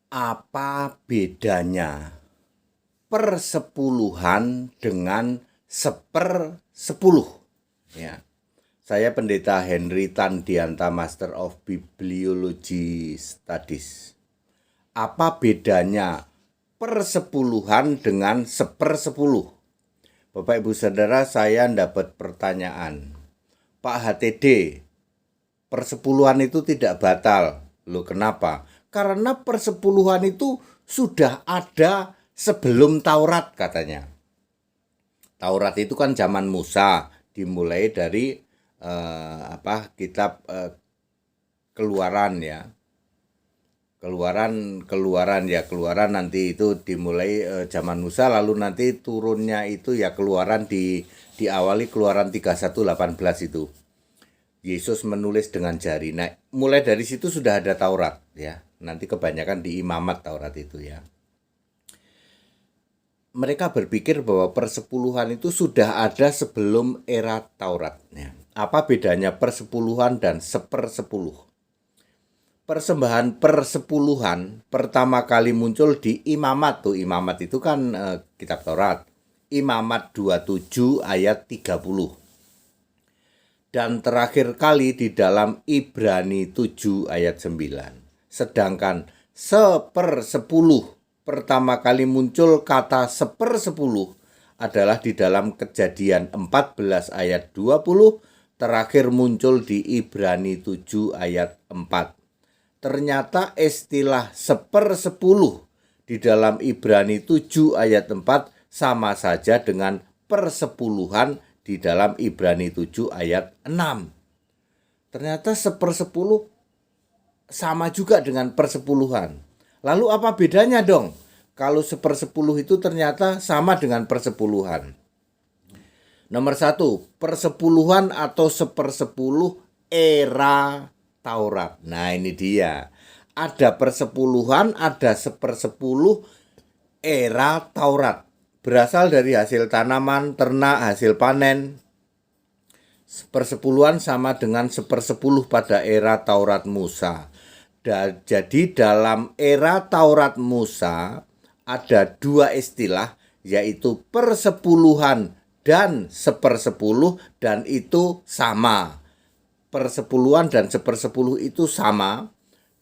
Apa bedanya persepuluhan dengan sepersepuluh? Ya, saya Pendeta Henry Tandianta, Master of Bibliology Studies. Apa bedanya persepuluhan dengan sepersepuluh? Bapak Ibu Saudara, saya dapat pertanyaan. Pak HTD, persepuluhan itu tidak batal. Loh, kenapa? Karena persepuluhan itu sudah ada sebelum Taurat katanya. Taurat itu kan zaman Musa, dimulai dari kitab Keluaran ya. Keluaran nanti itu dimulai zaman Musa, lalu nanti turunnya itu ya Keluaran diawali Keluaran 31:18 itu. Yesus menulis dengan jari. Nah, mulai dari situ sudah ada Taurat ya. Nanti kebanyakan di Imamat Taurat itu ya. Mereka berpikir bahwa persepuluhan itu sudah ada sebelum era Taurat ya. Apa bedanya persepuluhan dan sepersepuluh? Persembahan persepuluhan pertama kali muncul di Imamat tuh. Imamat itu kan kitab Taurat. Imamat 27 ayat 30. Dan terakhir kali di dalam Ibrani 7 ayat 9. Sedangkan sepersepuluh, pertama kali muncul kata sepersepuluh adalah di dalam Kejadian 14 ayat 20, terakhir muncul di Ibrani 7 ayat 4. Ternyata istilah sepersepuluh di dalam Ibrani 7 ayat 4 sama saja dengan persepuluhan di dalam Ibrani 7 ayat 6. Ternyata sepersepuluh sama juga dengan persepuluhan. Lalu apa bedanya dong? Kalau sepersepuluh itu ternyata sama dengan persepuluhan. Nomor 1, persepuluhan atau sepersepuluh era Taurat. Nah, ini dia. Ada persepuluhan, ada sepersepuluh era Taurat. Berasal dari hasil tanaman, ternak, hasil panen. Persepuluhan sama dengan sepersepuluh pada era Taurat Musa. Jadi dalam era Taurat Musa ada dua istilah, yaitu persepuluhan dan sepersepuluh, dan itu sama. Persepuluhan dan sepersepuluh itu sama,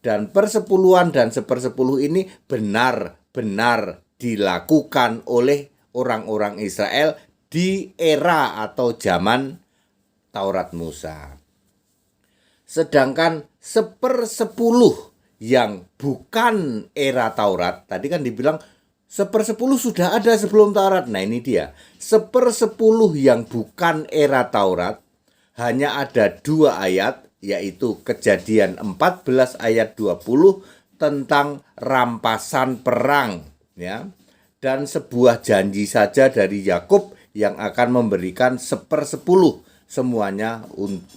dan persepuluhan dan sepersepuluh ini benar-benar dilakukan oleh orang-orang Israel di era atau zaman Taurat Musa. Sedangkan sepersepuluh yang bukan era Taurat, tadi kan dibilang sepersepuluh sudah ada sebelum Taurat. Nah, ini dia. Sepersepuluh yang bukan era Taurat hanya ada dua ayat, yaitu Kejadian 14 ayat 20 tentang rampasan perang ya, dan sebuah janji saja dari Yakub yang akan memberikan sepersepuluh semuanya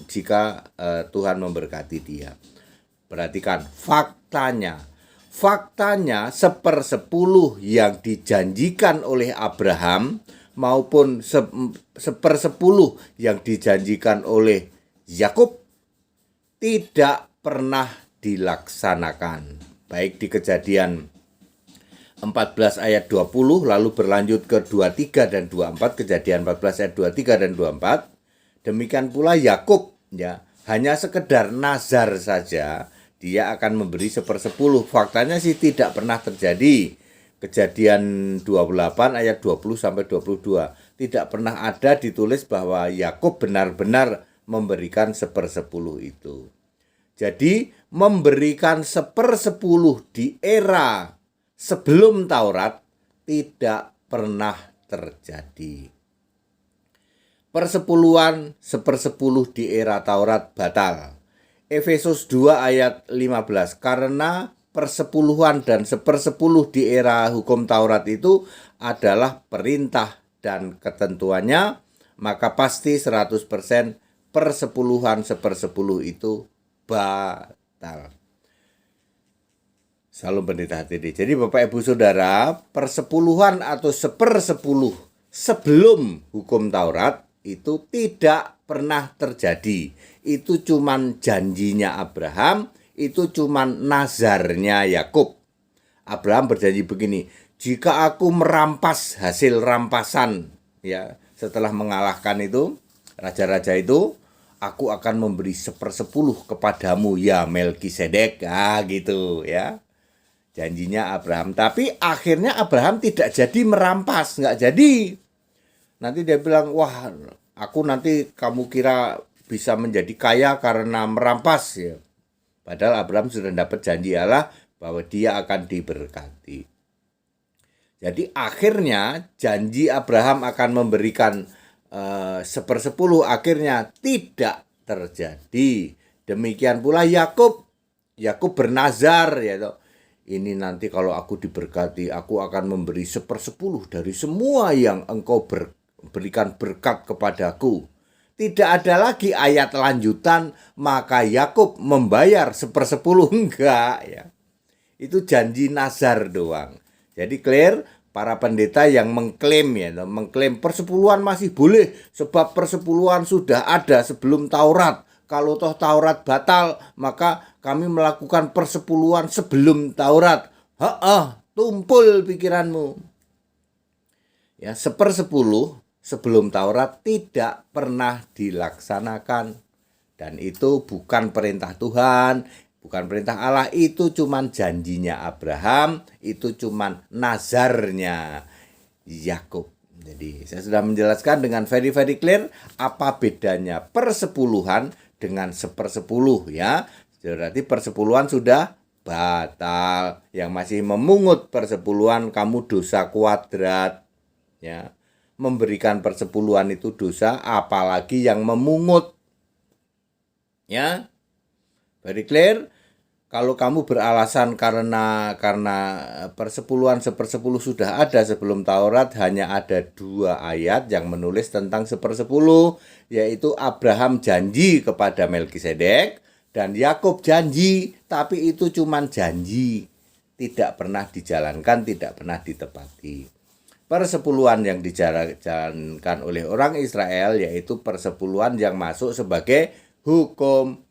jika Tuhan memberkati dia. Perhatikan faktanya sepersepuluh yang dijanjikan oleh Abraham maupun sepersepuluh yang dijanjikan oleh Yakub tidak pernah dilaksanakan. Baik di Kejadian 14 ayat 20 lalu berlanjut ke 23 dan 24, Kejadian 14 ayat 23 dan 24. Demikian pula Yakub ya, hanya sekedar nazar saja, dia akan memberi sepersepuluh. Faktanya sih tidak pernah terjadi. Kejadian 28 ayat 20 sampai 22. Tidak pernah ada ditulis bahwa Yakub benar-benar memberikan sepersepuluh itu. Jadi memberikan sepersepuluh di era sebelum Taurat tidak pernah terjadi. Persepuluhan sepersepuluh di era Taurat batal. Efesus 2 ayat 15. Karena persepuluhan dan sepersepuluh di era hukum Taurat itu adalah perintah dan ketentuannya, maka pasti 100% persepuluhan sepersepuluh itu batal. Salam Pendeta HTD. Jadi Bapak Ibu Saudara, persepuluhan atau sepersepuluh sebelum hukum Taurat itu tidak pernah terjadi. Itu cuman janjinya Abraham, itu cuman nazarnya Yakub. Abraham berjanji begini, jika aku merampas hasil rampasan, ya, setelah mengalahkan itu raja-raja itu, aku akan memberi 1/10 kepadamu ya Melkisedek. Gitu ya. Janjinya Abraham. Tapi akhirnya Abraham tidak jadi merampas, nggak jadi. Nanti dia bilang, wah, aku nanti kamu kira bisa menjadi kaya karena merampas ya. Padahal Abraham sudah dapat janji Allah bahwa dia akan diberkati. Jadi akhirnya janji Abraham akan memberikan 1/10 akhirnya tidak terjadi. Demikian pula Yakub bernazar ya. Ini nanti kalau aku diberkati, aku akan memberi 1/10 dari semua yang engkau berikan berkat kepadaku. Tidak ada lagi ayat lanjutan, maka Yakub membayar 1/10, enggak ya. Itu janji nazar doang. Jadi clear, para pendeta yang mengklaim persepuluhan masih boleh sebab persepuluhan sudah ada sebelum Taurat. Kalau toh Taurat batal, maka kami melakukan persepuluhan sebelum Taurat. Tumpul pikiranmu. Ya, 1/10 sebelum Taurat tidak pernah dilaksanakan. Dan itu bukan perintah Tuhan, bukan perintah Allah, itu cuman janjinya Abraham, itu cuman nazarnya Yakub. Jadi saya sudah menjelaskan dengan very clear apa bedanya persepuluhan dengan 1/10 ya. Berarti persepuluhan sudah batal. Yang masih memungut persepuluhan kamu dosa kuadrat ya. Memberikan persepuluhan itu dosa, apalagi yang memungut. Ya. Very clear. Kalau kamu beralasan karena persepuluhan 1/10 sudah ada sebelum Taurat, hanya ada 2 ayat yang menulis tentang 1/10, yaitu Abraham janji kepada Melkisedek dan Yakub janji, tapi itu cuma janji, tidak pernah dijalankan, tidak pernah ditepati. Persepuluhan yang dijalankan oleh orang Israel yaitu persepuluhan yang masuk sebagai hukum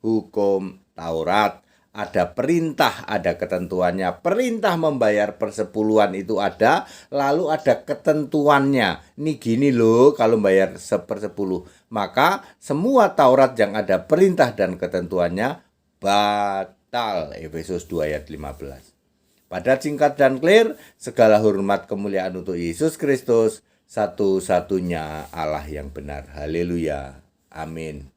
Taurat. Ada perintah, ada ketentuannya. Perintah membayar persepuluhan itu ada, lalu ada ketentuannya. Ini gini loh kalau bayar 1/10. Maka semua Taurat yang ada perintah dan ketentuannya batal. Efesus 2 ayat 15. Pada singkat dan clear, segala hormat kemuliaan untuk Yesus Kristus, satu-satunya Allah yang benar. Haleluya. Amin.